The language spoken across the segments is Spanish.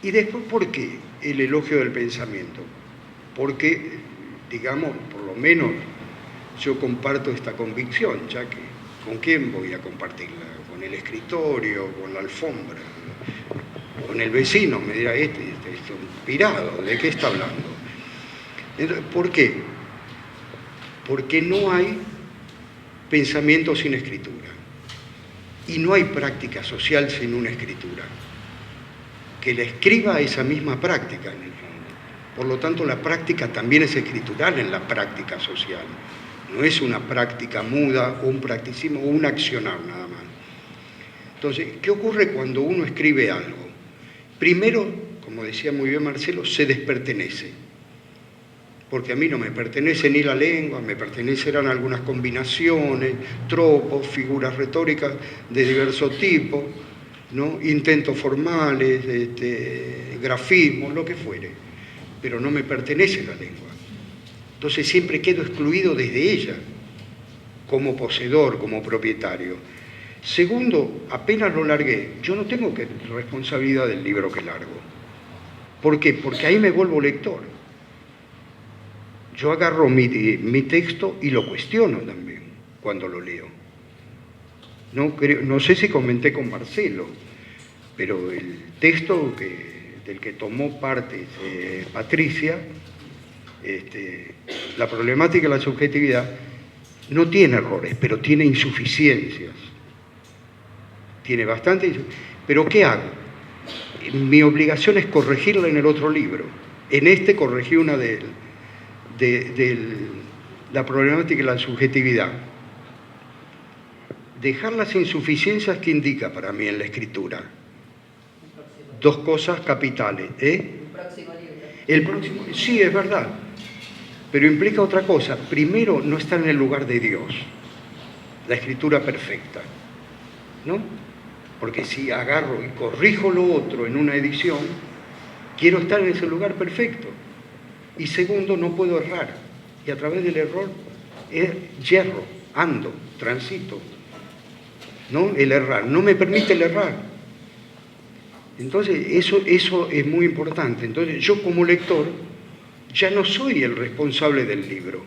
Y después, ¿por qué el elogio del pensamiento? Porque, digamos, por lo menos yo comparto esta convicción, ya que ¿con quién voy a compartirla? Con el escritorio, con la alfombra, con el vecino, me dirá, este es un pirado, ¿de qué está hablando? Entonces, ¿por qué? Porque no hay pensamiento sin escritura. Y no hay práctica social sin una escritura. Que la escriba esa misma práctica en el fondo. Por lo tanto, la práctica también es escritural en la práctica social. No es una práctica muda o un practicismo o un accionar nada más. Entonces, ¿qué ocurre cuando uno escribe algo? Primero, como decía muy bien Marcelo, se despertenece. Porque a mí no me pertenece ni la lengua, me pertenecerán algunas combinaciones, tropos, figuras retóricas de diverso tipo, ¿no? Intentos formales, grafismos, lo que fuere, pero no me pertenece la lengua. Entonces siempre quedo excluido desde ella, como poseedor, como propietario. Segundo, apenas lo largué, yo no tengo responsabilidad del libro que largo. ¿Por qué? Porque ahí me vuelvo lector. Yo agarro mi texto y lo cuestiono también cuando lo leo. No sé si comenté con Marcelo, pero el texto del que tomó parte Patricia, la problemática de la subjetividad, no tiene errores, pero tiene insuficiencias. Tiene bastante. ¿Pero qué hago? Mi obligación es corregirla en el otro libro. En este corregí una de la problemática de la subjetividad. Dejar las insuficiencias que indica para mí en la escritura. Dos cosas capitales. El próximo, sí, es verdad, pero implica otra cosa. Primero, no estar en el lugar de Dios, la escritura perfecta, ¿no? Porque si agarro y corrijo lo otro en una edición, quiero estar en ese lugar perfecto. Y segundo, no puedo errar. Y a través del error yerro, ando, transito. ¿No? El errar. No me permite el errar. Entonces, eso es muy importante. Entonces, yo como lector ya no soy el responsable del libro.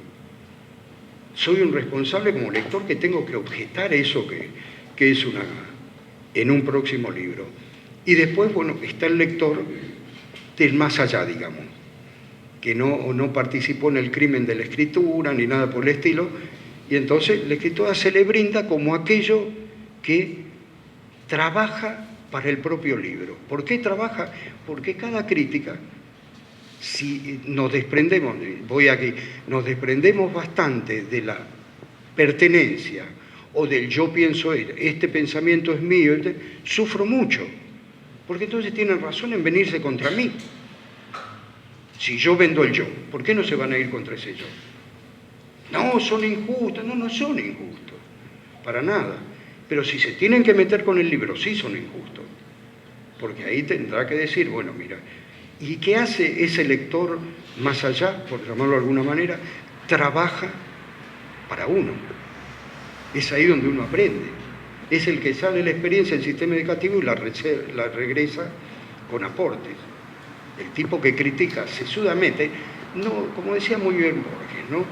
Soy un responsable como lector que tengo que objetar eso que es en un próximo libro. Y después, bueno, está el lector del más allá, digamos, que no participó en el crimen de la escritura ni nada por el estilo, y entonces la escritura se le brinda como aquello que trabaja para el propio libro. ¿Por qué trabaja? Porque cada crítica, si nos desprendemos, nos desprendemos bastante de la pertenencia o del yo pienso, este pensamiento es mío, sufro mucho, porque entonces tienen razón en venirse contra mí. Si yo vendo el yo, ¿por qué no se van a ir contra ese yo? No, son injustos. No son injustos, para nada. Pero si se tienen que meter con el libro, sí son injustos. Porque ahí tendrá que decir, bueno, mira, ¿y qué hace ese lector más allá, por llamarlo de alguna manera? Trabaja para uno. Es ahí donde uno aprende. Es el que sale la experiencia del sistema educativo y la regresa con aportes. El tipo que critica sesudamente, no, como decía muy bien Borges, ¿no?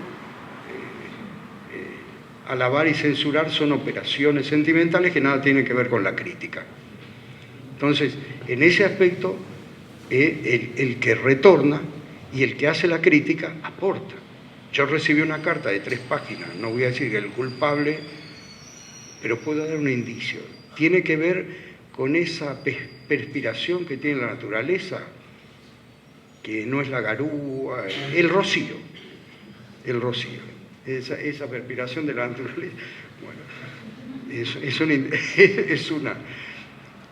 Alabar y censurar son operaciones sentimentales que nada tienen que ver con la crítica. Entonces, en ese aspecto, el que retorna y el que hace la crítica aporta. Yo recibí una carta de 3 páginas, no voy a decir que el culpable, pero puedo dar un indicio. Tiene que ver con esa perspiración que tiene la naturaleza, que no es la garúa, el rocío, esa perspiración de la naturaleza. Bueno,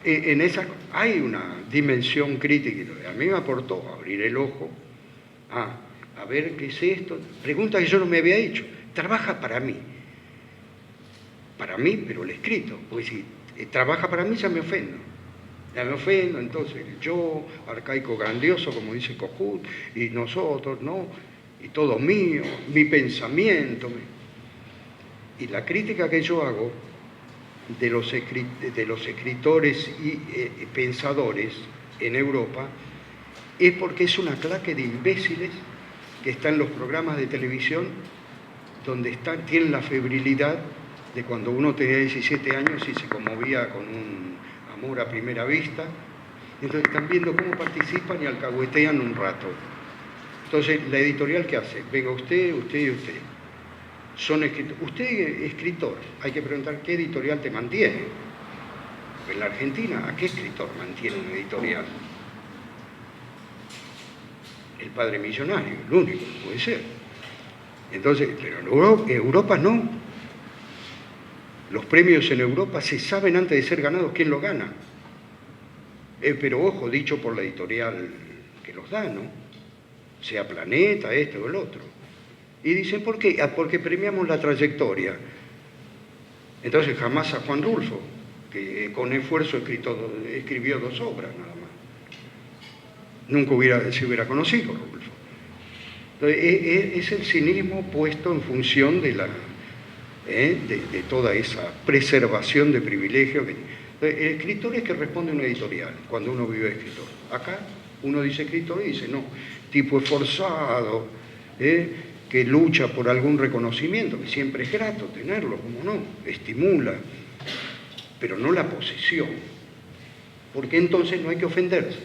en esa hay una dimensión crítica, a mí me aportó abrir el ojo, a ver qué es esto, pregunta que yo no me había hecho, trabaja para mí, pero el escrito, pues si trabaja para mí ya me ofendo. Entonces yo, arcaico grandioso, como dice Kohut, y nosotros, ¿no? Y todo mío, mi pensamiento. Y la crítica que yo hago de los escritores y pensadores en Europa, es porque es una claque de imbéciles que están en los programas de televisión donde tienen la febrilidad de cuando uno tenía 17 años y se conmovía con un amor a primera vista. Entonces están viendo cómo participan y alcahuetean un rato. Entonces, la editorial, ¿qué hace? Venga usted, usted y usted. Son escritores. Usted es escritor. Hay que preguntar qué editorial te mantiene. En la Argentina, ¿a qué escritor mantiene una editorial? El padre millonario, el único, puede ser. Entonces, pero en Europa no. Los premios en Europa se saben antes de ser ganados quién los gana. Pero ojo, dicho por la editorial que los da, ¿no? Sea Planeta, este o el otro. Y dicen, ¿por qué? Ah, porque premiamos la trayectoria. Entonces jamás a Juan Rulfo, que con esfuerzo escribió 2 obras nada más. Nunca se hubiera conocido Rulfo. Entonces, es el cinismo puesto en función de toda esa preservación de privilegios. El escritor es que responde a una editorial, cuando uno vive escritor. Acá uno dice escritor y dice, no, tipo esforzado, que lucha por algún reconocimiento, que siempre es grato tenerlo, como no, estimula, pero no la posesión, porque entonces no hay que ofenderse.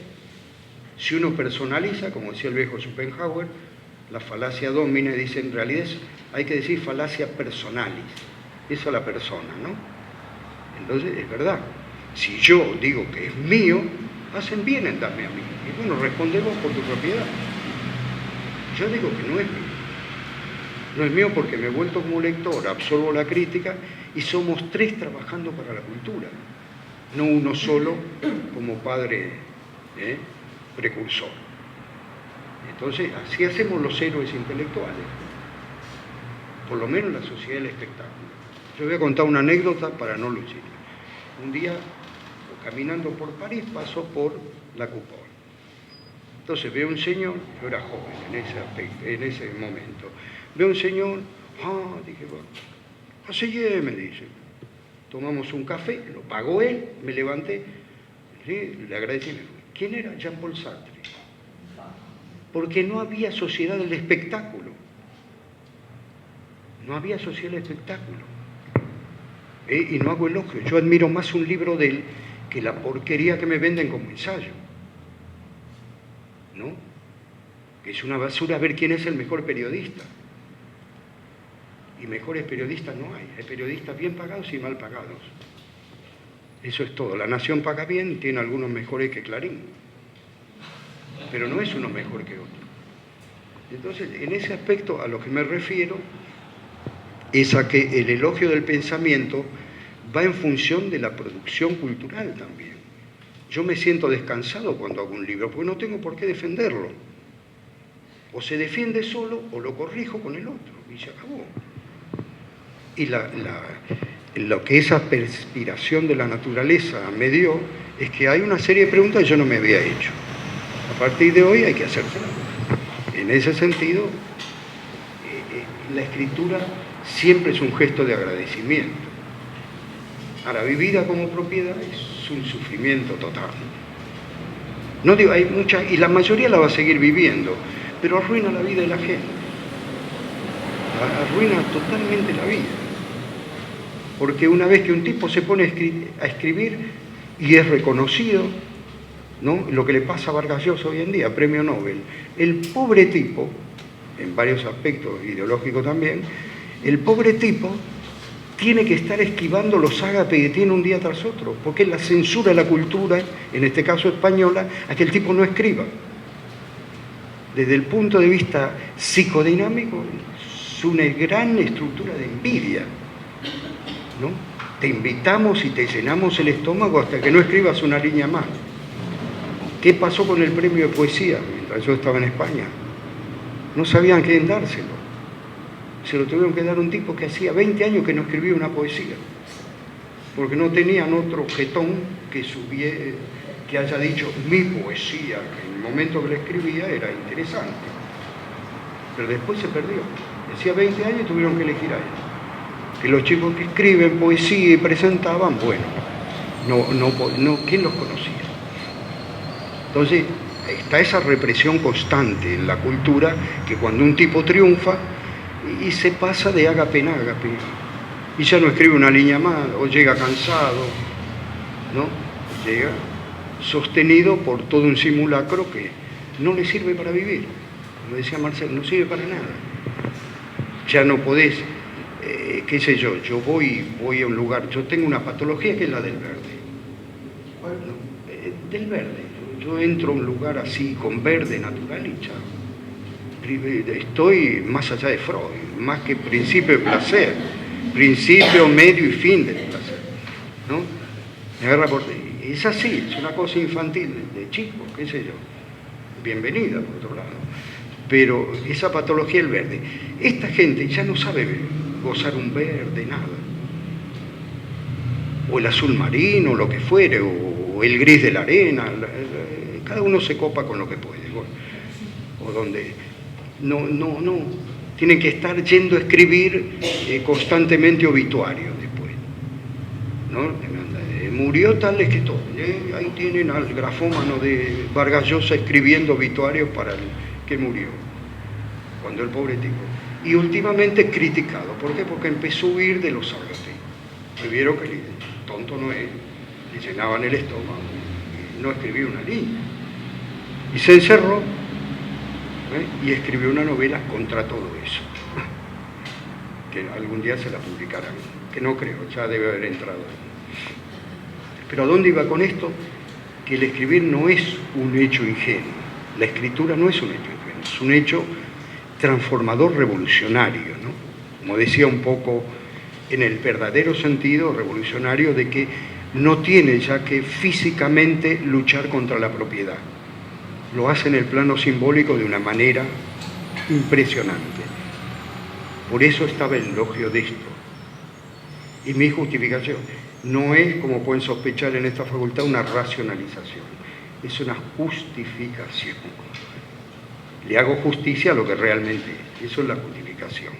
Si uno personaliza, como decía el viejo Schopenhauer, la falacia domina, dice en realidad hay que decir falacia personalis, esa es la persona, ¿no? Entonces es verdad, si yo digo que es mío, hacen bien en darme a mí, y bueno, responde vos por tu propiedad. Yo digo que no es mío. No es mío porque me he vuelto como lector, absorbo la crítica y somos 3 trabajando para la cultura, no uno solo como padre precursor. Entonces, así hacemos los héroes intelectuales, por lo menos la sociedad del espectáculo. Yo voy a contar una anécdota para no lucir. Un día, caminando por París, paso por la Coupole. Entonces veo un señor, yo era joven en ese momento, veo un señor, dije, bueno, así me dice, tomamos un café, lo pagó él, me levanté, le agradecí, ¿quién era? Jean-Paul Sartre. Porque no había sociedad del espectáculo, no había sociedad del espectáculo. Y no hago elogio, yo admiro más un libro de él que la porquería que me venden como ensayo, ¿no? Que es una basura ver quién es el mejor periodista. Y mejores periodistas no hay periodistas bien pagados y mal pagados. Eso es todo. La Nación paga bien, tiene algunos mejores que Clarín, pero no es uno mejor que otro. Entonces, en ese aspecto a lo que me refiero es a que el elogio del pensamiento va en función de la producción cultural también. Yo me siento descansado cuando hago un libro, porque no tengo por qué defenderlo. O se defiende solo o lo corrijo con el otro, y se acabó. Y lo que esa perspiración de la naturaleza me dio es que hay una serie de preguntas que yo no me había hecho. A partir de hoy hay que hacérselas. En ese sentido, la escritura siempre es un gesto de agradecimiento. Ahora, vivida como propiedad es un sufrimiento total. No digo, hay muchas, y la mayoría la va a seguir viviendo, pero arruina la vida de la gente. Arruina totalmente la vida. Porque una vez que un tipo se pone a escribir y es reconocido, ¿no? Lo que le pasa a Vargas Llosa hoy en día, premio Nobel, el pobre tipo, en varios aspectos ideológicos también, el pobre tipo tiene que estar esquivando los ágapes que tiene un día tras otro, porque es la censura de la cultura, en este caso española, a que el tipo no escriba. Desde el punto de vista psicodinámico, es una gran estructura de envidia, ¿no? Te invitamos y te llenamos el estómago hasta que no escribas una línea más. ¿Qué pasó con el premio de poesía mientras yo estaba en España? No sabían quién dárselo. Se lo tuvieron que dar a un tipo que hacía 20 años que no escribía una poesía, porque no tenían otro objetón que haya dicho mi poesía, que en el momento que la escribía era interesante. Pero después se perdió. Hacía 20 años tuvieron que elegir a él. Que los chicos que escriben poesía y presentaban, bueno, ¿quién los conocía? Entonces, está esa represión constante en la cultura que cuando un tipo triunfa y se pasa de ágape en ágape y ya no escribe una línea más o llega cansado, ¿no? Llega sostenido por todo un simulacro que no le sirve para vivir. Como decía Marcel, no sirve para nada. Ya no podés, qué sé yo voy a un lugar, yo tengo una patología que es la del verde. Bueno, del verde. Yo entro a un lugar así con verde natural y chao. Estoy más allá de Freud, más que principio de placer, principio, medio y fin del placer, ¿no? Me agarra por... Es así, es una cosa infantil, de chico, qué sé yo. Bienvenida, por otro lado. Pero esa patología del verde, esta gente ya no sabe gozar un verde, nada. O el azul marino, lo que fuere, o el gris de la arena, cada uno se copa con lo que puede. O donde no, tienen que estar yendo a escribir constantemente obituarios después, ¿no? Murió tal escritor, ahí tienen al grafómano de Vargas Llosa escribiendo obituarios para el que murió, cuando el pobre tipo. Y últimamente criticado, ¿por qué? Porque empezó a huir de los Zárate. Se vieron que tonto no es, le llenaban el estómago, y no escribió una línea. Y se encerró, y escribió una novela contra todo eso, que algún día se la publicarán, que no creo, ya debe haber entrado. Pero ¿a dónde iba con esto? Que el escribir no es un hecho ingenuo, la escritura no es un hecho ingenuo, es un hecho transformador revolucionario, ¿no? Como decía un poco, en el verdadero sentido revolucionario de que no tiene ya que físicamente luchar contra la propiedad. Lo hace en el plano simbólico de una manera impresionante. Por eso estaba el elogio de esto. Y mi justificación no es, como pueden sospechar en esta facultad, una racionalización, es una justificación. Le hago justicia a lo que realmente es, eso es la justificación.